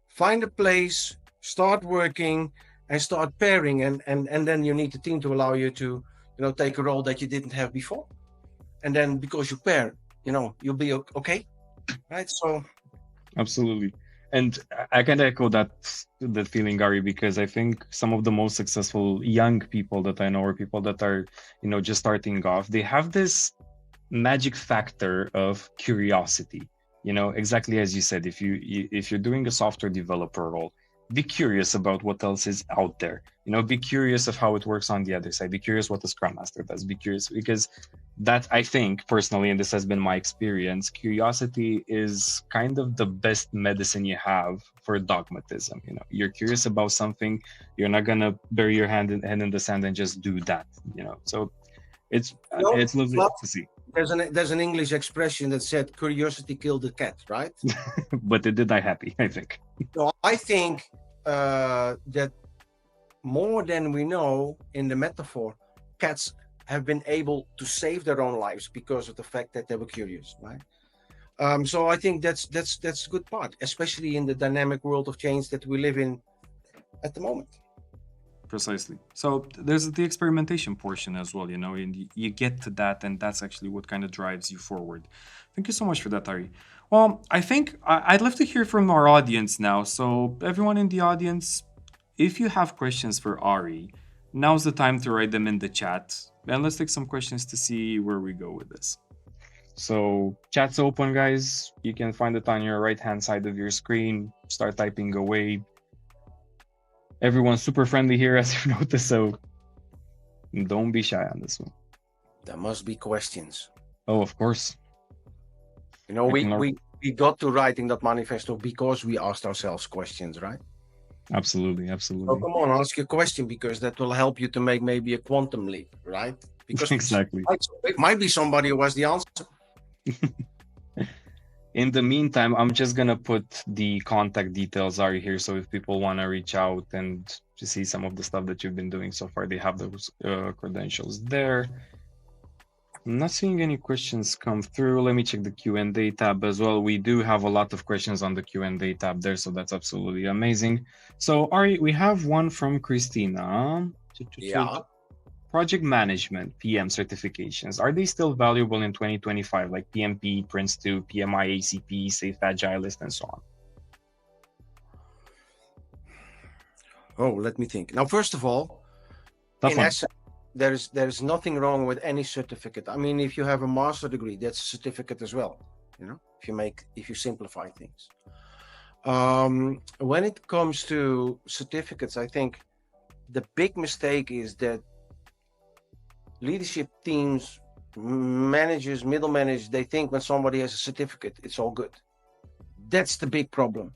Find a place, start working, and start pairing, and then you need the team to allow you to, take a role that you didn't have before. And then because you pair, you'll be okay, right? So absolutely. And I can echo that feeling, ARIE, because I think some of the most successful young people that I know, or people that are, just starting off, they have this magic factor of curiosity. Exactly as you said, if you're doing a software developer role, be curious about what else is out there. Be curious of how it works on the other side. Be curious what the Scrum Master does. Be curious, because that, I think personally, and this has been my experience, curiosity is kind of the best medicine you have for dogmatism. You're curious about something, you're not gonna bury your hand in the sand and just do that. So it's lovely to see. There's an English expression that said curiosity killed the cat, right? But it did die happy, I think. So I think that more than we know in the metaphor, cats have been able to save their own lives because of the fact that they were curious, right? So I think that's a good part, especially in the dynamic world of change that we live in at the moment. Precisely. So there's the experimentation portion as well, and you get to that, and that's actually what kind of drives you forward. Thank you so much for that, ARIE. Well, I think I'd love to hear from our audience now. So everyone in the audience, if you have questions for ARIE, now's the time to write them in the chat. And let's take some questions to see where we go with this. So chat's open, guys. You can find it on your right-hand side of your screen. Start typing away. Everyone's super friendly here, as you notice, so don't be shy on this one. There must be questions. Oh, of course. We got to writing that manifesto because we asked ourselves questions, right? Absolutely. So come on, ask your question, because that will help you to make maybe a quantum leap, right? Because exactly. It might be somebody who has the answer. In the meantime, I'm just going to put the contact details are here. So if people want to reach out and to see some of the stuff that you've been doing so far, they have those credentials there. I'm not seeing any questions come through. Let me check the Q&A tab as well. We do have a lot of questions on the Q&A tab there, so that's absolutely amazing. So ARIE, we have one from Christina. Yeah. Project management, PM certifications, are they still valuable in 2025, like PMP, Prince2, PMI, ACP, Safe Agilist, and so on? Oh, let me think. Now, first of all, in essence, there's nothing wrong with any certificate. I mean, if you have a master degree, that's a certificate as well. If you simplify things. When it comes to certificates, I think the big mistake is that leadership teams, managers, middle managers, they think when somebody has a certificate, it's all good. That's the big problem.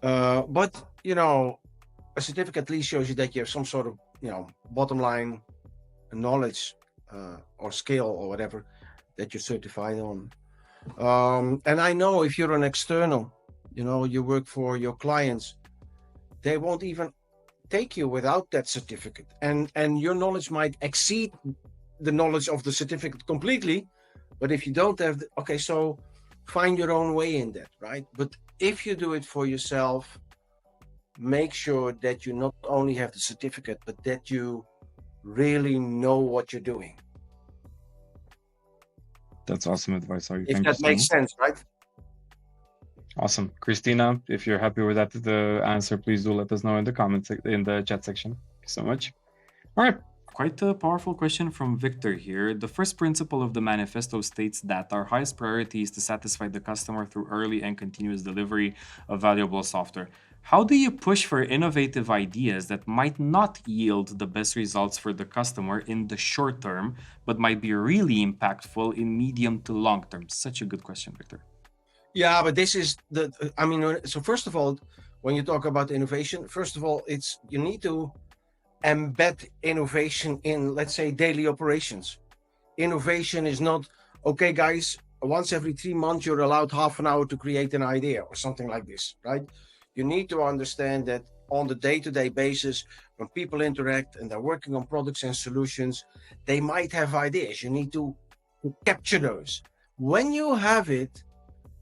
But a certificate at least shows you that you have some sort of bottom line knowledge or skill or whatever that you're certified on. And I know if you're an external, you work for your clients, they won't even take you without that certificate, and your knowledge might exceed the knowledge of the certificate completely. But if you don't have so find your own way in that, right? But if you do it for yourself, make sure that you not only have the certificate, but that you really know what you're doing. That's awesome advice, Ari. If Thank you that so makes much. sense, right? Awesome. Christina, if you're happy with that the answer, please do let us know in the comments in the chat section. Thank you so much. All right. Quite a powerful question from Victor here. The first principle of the manifesto states that our highest priority is to satisfy the customer through early and continuous delivery of valuable software. How do you push for innovative ideas that might not yield the best results for the customer in the short term, but might be really impactful in medium to long term? Such a good question, Victor. Yeah, but this is so first of all, when you talk about innovation, first of all, you need to embed innovation in, let's say, daily operations. Innovation is not, okay, guys, once every 3 months, you're allowed half an hour to create an idea or something like this, right? You need to understand that on the day-to-day basis, when people interact and they're working on products and solutions, they might have ideas. You need to capture those. When you have it,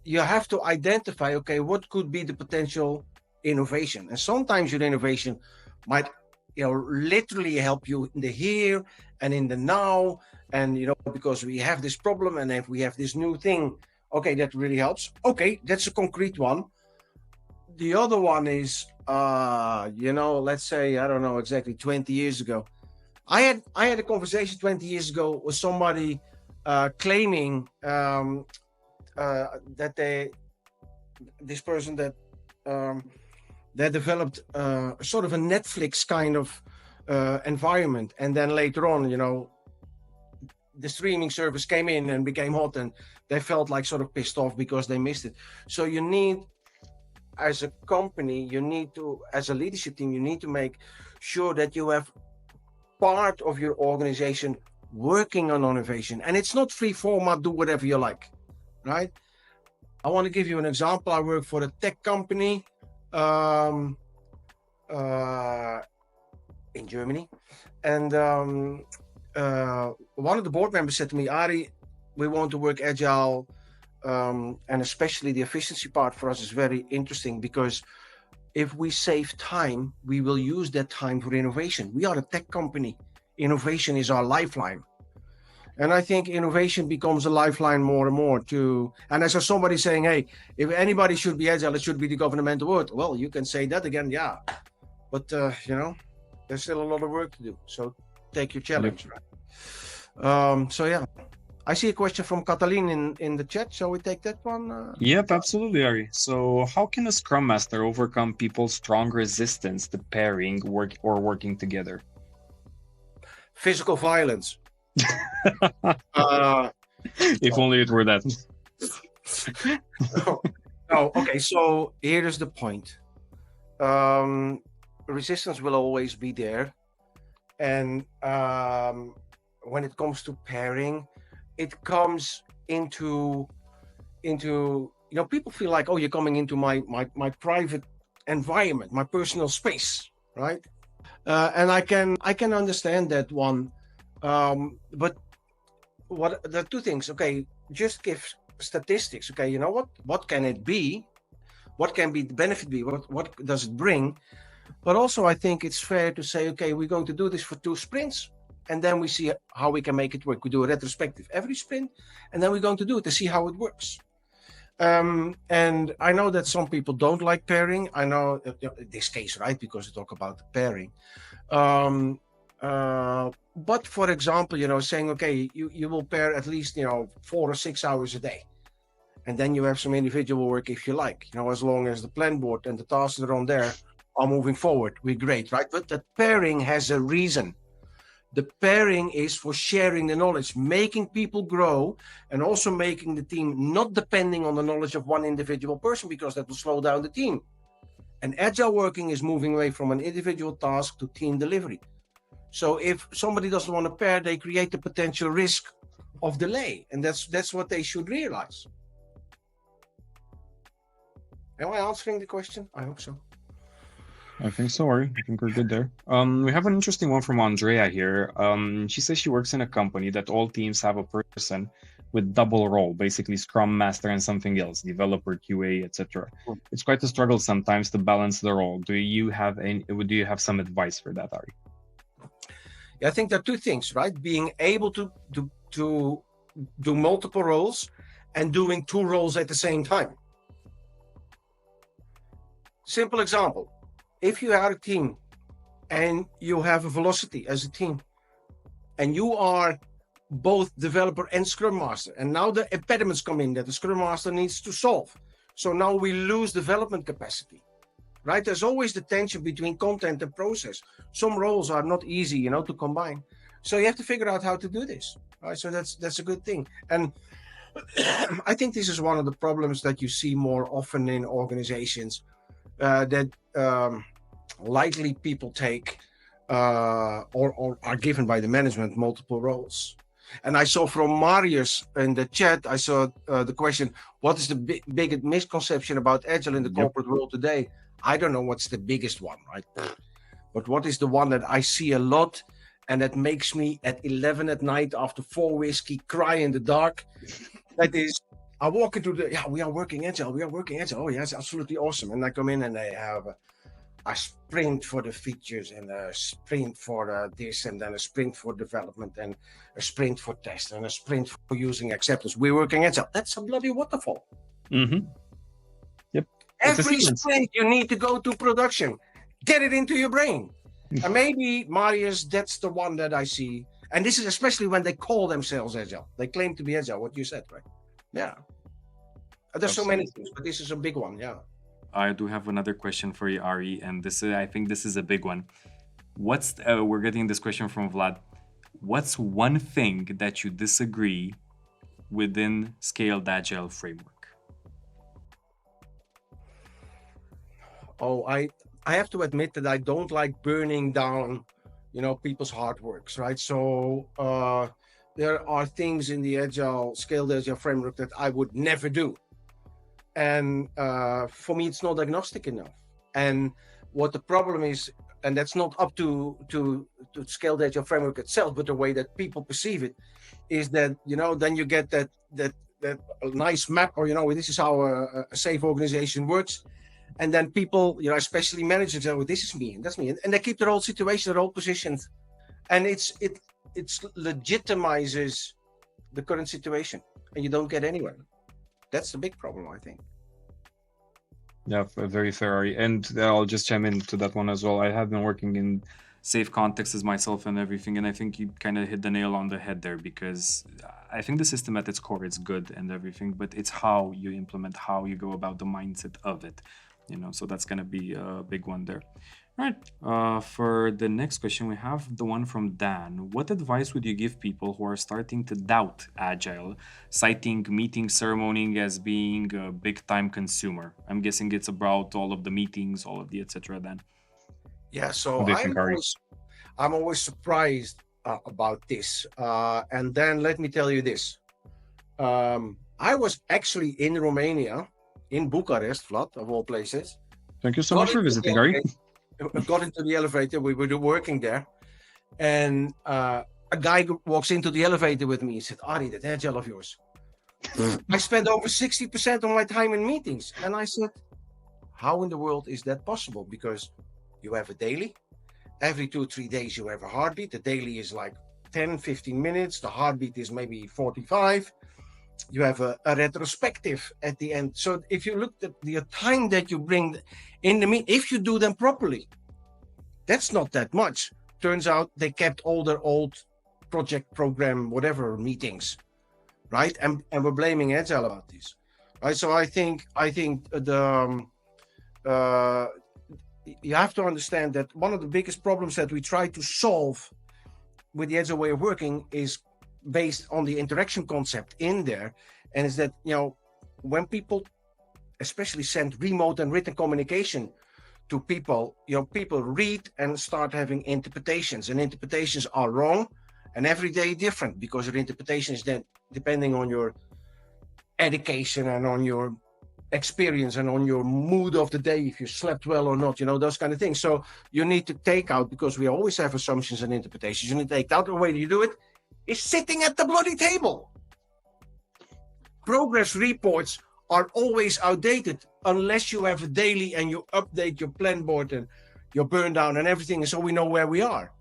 you have to identify, okay, what could be the potential innovation? And sometimes your innovation might, literally help you in the here and in the now. And, because we have this problem and if we have this new thing, okay, that really helps. Okay, that's a concrete one. The other one is, let's say, I don't know exactly 20 years ago. I had a conversation 20 years ago with somebody claiming that this person that developed sort of a Netflix kind of environment, and then later on, the streaming service came in and became hot, and they felt like sort of pissed off because they missed it. So you need, as a company, as a leadership team, you need to make sure that you have part of your organization working on innovation, and it's not free format, do whatever you like. Right? I want to give you an example. I work for a tech company in Germany. And one of the board members said to me, Ari, we want to work agile. And especially the efficiency part for us is very interesting, because if we save time, we will use that time for innovation. We are a tech company. Innovation is our lifeline. And I think innovation becomes a lifeline more and more too. And as somebody saying, hey, if anybody should be agile, it should be the governmental world. Well, you can say that again, yeah. But, there's still a lot of work to do. So take your challenge, right? So, yeah. I see a question from Catalin in the chat. Shall we take that one? Yep, absolutely, Ari. So how can a Scrum Master overcome people's strong resistance to pairing working together? Physical violence. If only it were that. Okay, so here is the point. Resistance will always be there, and when it comes to pairing, it comes into people feel like, oh, you're coming into my private environment, my personal space, right? And I can understand that one. But there are two things. Okay, just give statistics. Okay, you know what can it be? What can be the benefit be? What does it bring? But also, I think it's fair to say, okay, we're going to do this for 2 sprints, and then we see how we can make it work. We do a retrospective every sprint, and then we're going to do it to see how it works. And I know that some people don't like pairing. I know this case, right? Because we talk about pairing. But for example, saying, okay, you will pair at least, 4 or 6 hours a day. And then you have some individual work if you like, as long as the plan board and the tasks that are on there are moving forward, we're great, right? But the pairing has a reason. The pairing is for sharing the knowledge, making people grow, and also making the team not depending on the knowledge of one individual person, because that will slow down the team. And agile working is moving away from an individual task to team delivery. So if somebody doesn't want to pair, they create the potential risk of delay. And that's what they should realize. Am I answering the question? I hope so. I think so, Ari. I think we're good there. We have an interesting one from Andrea here. She says she works in a company that all teams have a person with double role, basically Scrum Master and something else, developer, QA, etc. It's quite a struggle sometimes to balance the role. Do you have some advice for that, Ari? Yeah, I think there are two things, right? Being able to do multiple roles and doing two roles at the same time. Simple example. If you are a team and you have a velocity as a team and you are both developer and Scrum Master, and now the impediments come in that the Scrum Master needs to solve. So now we lose development capacity, right? There's always the tension between content and process. Some roles are not easy, to combine. So you have to figure out how to do this, right? So that's a good thing. And I think this is one of the problems that you see more often in organizations, that likely people take or are given by the management multiple roles. And I saw from Marius in the chat, I saw the question, what is the biggest misconception about Agile in the corporate world today? I don't know what's the biggest one, right? But what is the one that I see a lot and that makes me at 11 at night after 4 whiskey cry in the dark? That is, I walk into we are working Agile. Oh, yeah, it's absolutely awesome. And I come in and they have a sprint for the features and a sprint for this, and then a sprint for development and a sprint for test and a sprint for using acceptance. We're working Agile. That's a bloody waterfall. Mm-hmm. Yep. Every sprint you need to go to production. Get it into your brain. And maybe, Marius, that's the one that I see. And this is especially when they call themselves Agile. They claim to be Agile, what you said, right? Yeah. There's so many things, but this is a big one, yeah. I do have another question for you, Ari, and I think this is a big one. We're getting this question from Vlad. What's one thing that you disagree within Scaled Agile framework? Oh, I have to admit that I don't like burning down, people's hard works, right? So there are things in the Scaled Agile framework that I would never do. And for me, it's not agnostic enough. And what the problem is, and that's not up to Scaled Agile framework itself, but the way that people perceive it, is that then you get that nice map, or this is how a safe organization works, and then people, especially managers, say, "Oh, this is me, and that's me," and they keep their old situation, their old positions, and it legitimizes the current situation, and you don't get anywhere. That's the big problem, I think. Yeah, very fair, Ari. And I'll just chime into that one as well. I have been working in safe contexts myself and everything, and I think you kind of hit the nail on the head there, because I think the system at its core is good and everything, but it's how you implement, how you go about the mindset of it, so that's going to be a big one there. Right. For the next question, we have the one from Dan. What advice would you give people who are starting to doubt Agile, citing meeting ceremony as being a big time consumer? I'm guessing it's about all of the meetings, all of the etc. Dan. Yeah. So I'm always surprised about this. And then let me tell you this. I was actually in Romania, in Bucharest, Vlad, of all places. Thank you so much for visiting, Ari. Got into the elevator, we were working there, and a guy walks into the elevator with me. He said, "Ari, that Agile of yours." I spent over 60% of my time in meetings. And I said, how in the world is that possible? Because you have a daily, every 2-3 days you have a heartbeat. The daily is like 10-15 minutes, the heartbeat is maybe 45. You have a retrospective at the end. So if you look at the time that you bring in the meet, if you do them properly, that's not that much. Turns out they kept all their old project, program, whatever meetings, right? And we're blaming Agile about this, right? So I think you have to understand that one of the biggest problems that we try to solve with the Agile way of working is based on the interaction concept in there, and is that when people especially send remote and written communication to people, people read and start having interpretations, and interpretations are wrong and every day different, because your interpretation is then depending on your education and on your experience and on your mood of the day, if you slept well or not, those kind of things. So you need to take out, because we always have assumptions and interpretations, you need to take out. The way you do it is sitting at the bloody table. Progress reports are always outdated unless you have a daily and you update your plan board and your burn down and everything, so we know where we are,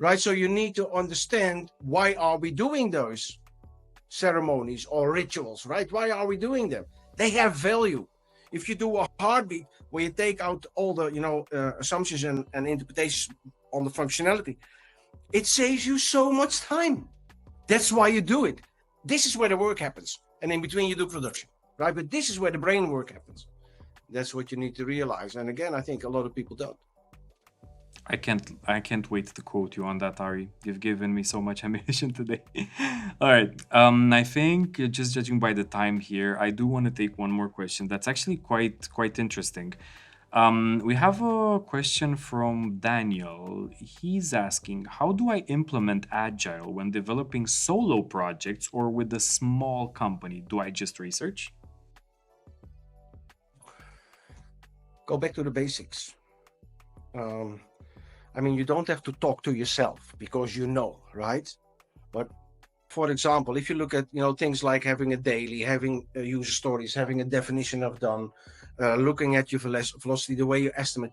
right? So you need to understand, why are we doing those ceremonies or rituals, right? Why are we doing them? They have value. If you do a heartbeat where you take out all the assumptions and interpretations on the functionality, it saves you so much time. That's why you do it. This is where the work happens, and in between you do production, right? But this is where the brain work happens. That's what you need to realize. And again, I think a lot of people don't. I can't wait to quote you on that, Ari. You've given me so much ammunition today. All right. I think just judging by the time here, I do want to take one more question. That's actually quite interesting. We have a question from Daniel. He's asking, how do I implement Agile when developing solo projects or with a small company? Do I just research? Go back to the basics. I mean, you don't have to talk to yourself because you know, right? But for example, if you look at things like having a daily, having user stories, having a definition of done, looking at your velocity, the way you estimate,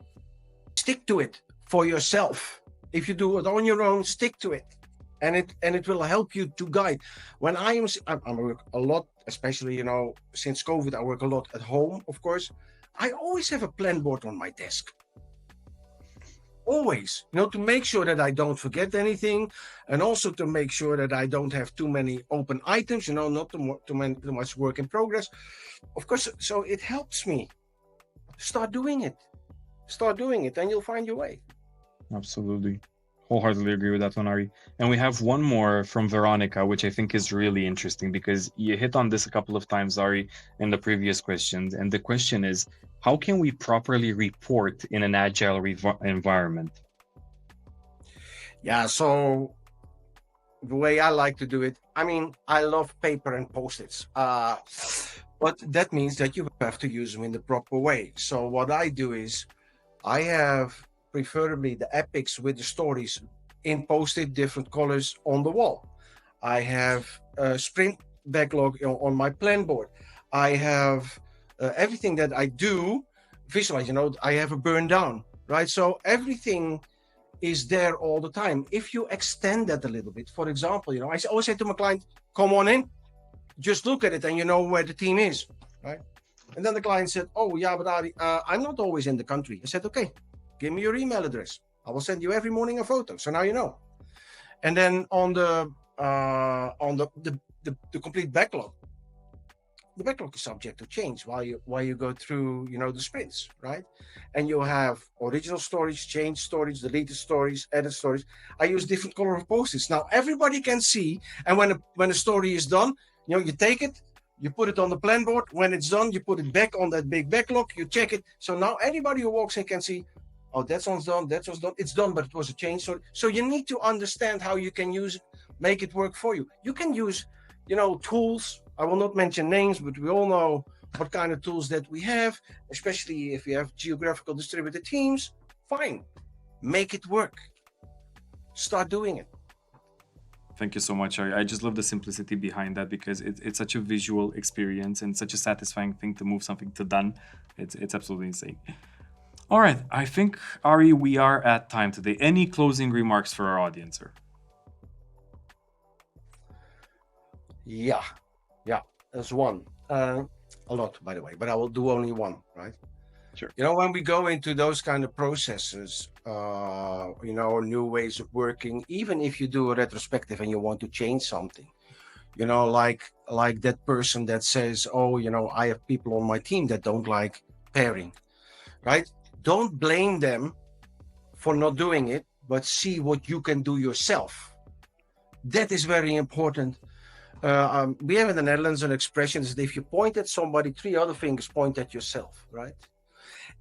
stick to it for yourself. If you do it on your own, stick to it, and it will help you to guide. When I work a lot, especially since COVID, I work a lot at home. Of course, I always have a plan board on my desk. Always, to make sure that I don't forget anything, and also to make sure that I don't have too many open items, not too much work in progress. Of course, so it helps me. Start doing it, and you'll find your way. Absolutely. Wholeheartedly agree with that one, Ari. And we have one more from Veronica, which I think is really interesting because you hit on this a couple of times, Ari, in the previous questions. And the question is, how can we properly report in an agile environment? Yeah, so the way I like to do it, I mean, I love paper and Post-its, but that means that you have to use them in the proper way. So what I do is I have preferably the epics with the stories in Post-it, different colors on the wall. I have a sprint backlog on my plan board. I have everything that I do visualize, I have a burn down, right? So everything is there all the time. If you extend that a little bit, for example, I always say to my client, come on in, just look at it and you know where the team is, right? And then the client said, oh yeah, but Ari, I'm not always in the country. I said, okay, give me your email address. I will send you every morning a photo. So now you know. And then on the complete backlog, the backlog is subject to change while you go through, the sprints, right? And you have original stories, change stories, deleted stories, edit stories. I use different color of Post-its. Now everybody can see, and when a story is done, you take it, you put it on the plan board. When it's done, you put it back on that big backlog, you check it. So now anybody who walks in can see, oh, that one's done, that one's done. It's done, but it was a change story. So you need to understand how you can use it, make it work for you. You can use, tools. I will not mention names, but we all know what kind of tools that we have, especially if you have geographical distributed teams. Fine, make it work. Start doing it. Thank you so much, Ari. I just love the simplicity behind that because it's such a visual experience and such a satisfying thing to move something to done. It's absolutely insane. All right, I think, Ari, we are at time today. Any closing remarks for our audience, sir? Yeah, there's one. A lot, by the way, but I will do only one, right? Sure. When we go into those kind of processes, new ways of working, even if you do a retrospective and you want to change something, like that person that says, oh, I have people on my team that don't like pairing, right? Don't blame them for not doing it, but see what you can do yourself. That is very important. We have in the Netherlands an expression that if you point at somebody, 3 other fingers point at yourself, right?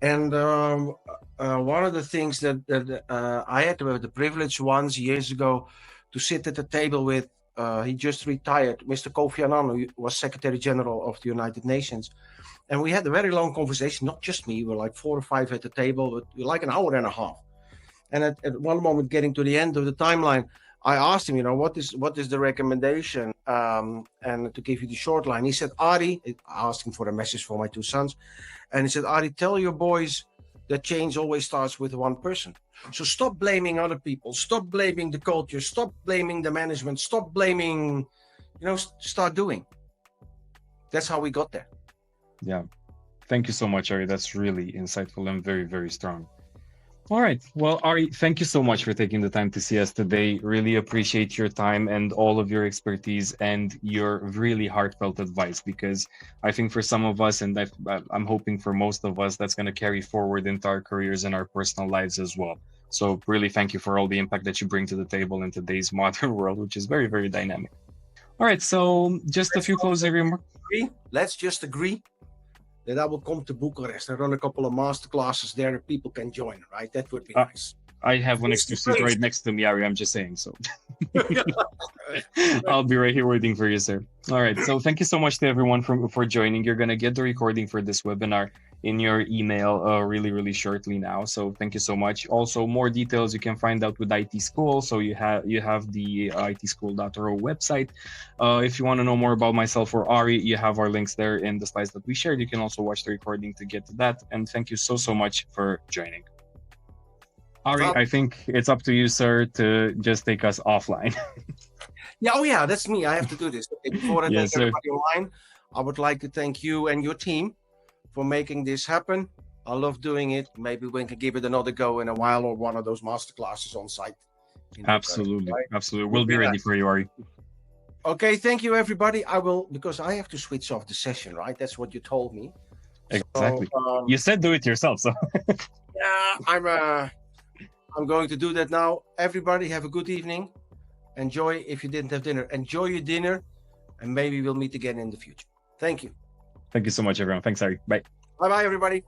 And one of the things that I had to have the privilege once years ago to sit at the table with, he just retired, Mr. Kofi Annan, who was Secretary General of the United Nations. And we had a very long conversation, not just me, we were like 4 or 5 at the table, but like an hour and a half. And at one moment, getting to the end of the timeline, I asked him, what is the recommendation? And to give you the short line, he said, Ari, I asked him for a message for my two sons. And he said, Ari, tell your boys that change always starts with one person. So stop blaming other people. Stop blaming the culture. Stop blaming the management. Stop blaming, start doing. That's how we got there. Yeah. Thank you so much, Ari. That's really insightful and very, very strong. All right. Well, Ari, thank you so much for taking the time to see us today. Really appreciate your time and all of your expertise and your really heartfelt advice, because I think for some of us, and I'm hoping for most of us, that's going to carry forward into our careers and our personal lives as well. So really thank you for all the impact that you bring to the table in today's modern world, which is very, very dynamic. All right. So just a few closing remarks. Let's just agree that I will come to Bucharest and run a couple of master classes there that people can join, right? That would be nice. I have one exclusive right next to me, Ari. I'm just saying, so I'll be right here waiting for you, sir. All right. So thank you so much to everyone for joining. You're going to get the recording for this webinar in your email really, really shortly now. So thank you so much. Also, more details you can find out with IT School. So you have the itschool.ro website. If you want to know more about myself or Ari, you have our links there in the slides that we shared. You can also watch the recording to get to that. And thank you so much for joining. Ari, I think it's up to you, sir, to just take us offline. Yeah, that's me. I have to do this. Before I thank everybody online, I would like to thank you and your team for making this happen. I love doing it. Maybe we can give it another go in a while, or one of those master classes on site. Absolutely. Absolutely. We'll be ready for you, Ari. Okay, thank you, everybody. I will, because I have to switch off the session, right? That's what you told me. Exactly. So, you said do it yourself, so. Yeah, I'm going to do that now. Everybody have a good evening. Enjoy. If you didn't have dinner, enjoy your dinner, and maybe we'll meet again in the future. Thank you. Thank you so much, everyone. Thanks, Ari. Bye. Bye-bye, everybody.